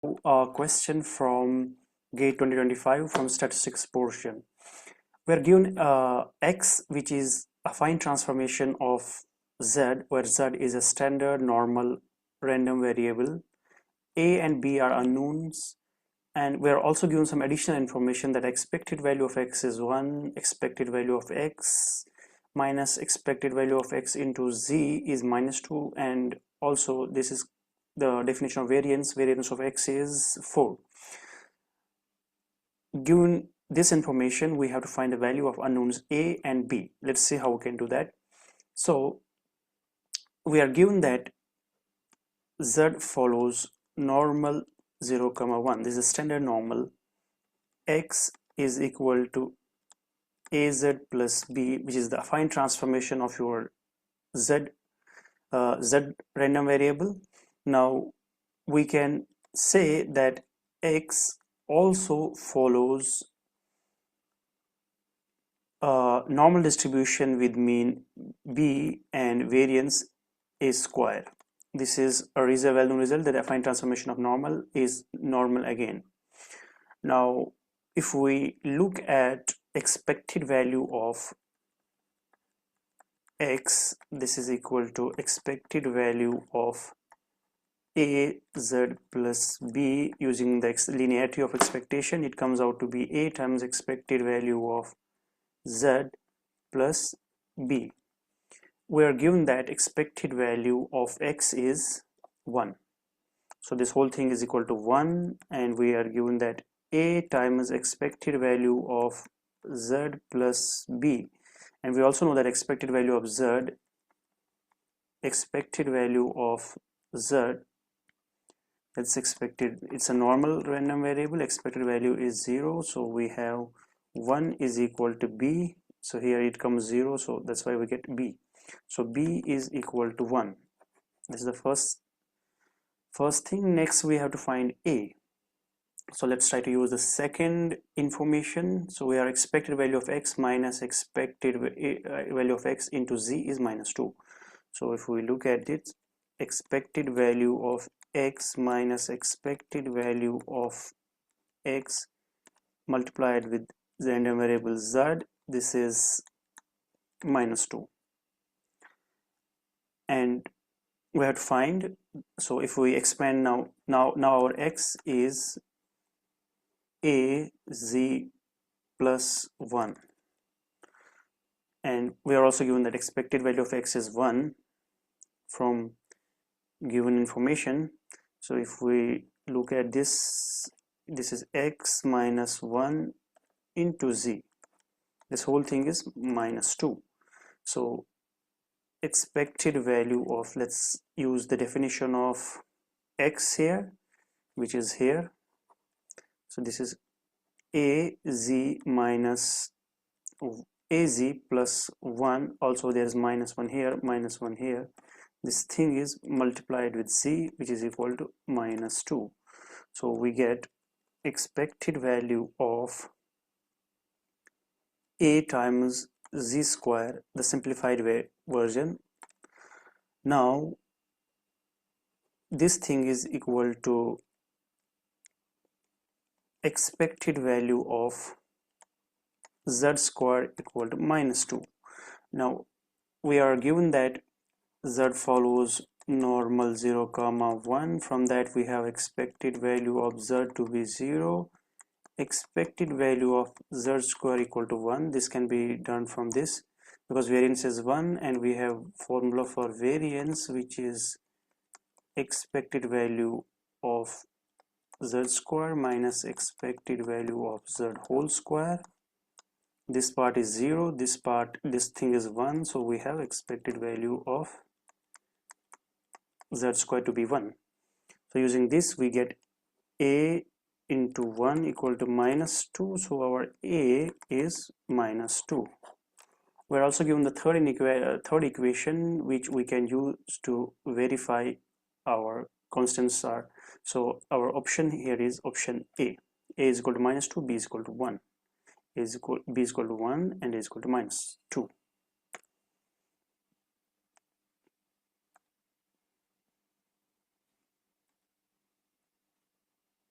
A question from GATE 2025 from statistics portion. We are given x, which is a affine transformation of z, where z is a standard normal random variable. A and b are unknowns, and we are also given some additional information that expected value of x is 1, expected value of x minus expected value of x into z is -2, and also this is the definition of variance. Variance of x is 4. Given this information, we have to find the value of unknowns a and b. Let's see how we can do that. So we are given that z follows normal 0, 1. This is a standard normal. X is equal to az plus b, which is the affine transformation of your z random variable. Now we can say that x also follows normal distribution with mean b and variance a square. This is a well-known result that affine transformation of normal is normal again. Now if we look at expected value of x, this is equal to expected value of az plus b. Using the linearity of expectation, it comes out to be a times expected value of z plus b. We are given that expected value of x is 1, so this whole thing is equal to 1, and we are given that a times expected value of z plus b, and we also know that expected value of z, that's expected, it's a normal random variable, expected value is 0, so we have 1 is equal to b, so here it comes 0, so that's why we get b. So b is equal to 1. This is the first thing. Next we have to find a. So let's try to use the second information. So we are expected value of x minus expected value of x into z is -2. So if we look at it, expected value of x minus expected value of x multiplied with the random variable z, this is -2, and we have to find. So if we expand now our x is a z plus 1, and we are also given that expected value of x is 1 from given information. So if we look at this, this is x minus 1 into z, this whole thing is -2. So expected value of, let's use the definition of x here, which is here. So this is az minus az plus 1, also there is -1 here, -1 here. This thing is multiplied with z, which is equal to -2. So we get expected value of a times z square, the simplified version. Now this thing is equal to expected value of z square equal to -2. Now we are given that z follows normal 0, 1. From that we have expected value of z to be 0, expected value of z square equal to 1. This can be done from this because variance is 1, and we have formula for variance, which is expected value of z square minus expected value of z whole square. This part is 0, this thing is 1, so we have expected value of z square to be 1. So using this we get a into 1 equal to -2, so our a is -2. We're also given the third equation, which we can use to verify our constants are. So our option here is option a is equal to -2, b is equal to 1, b is equal to 1, and a is equal to -2.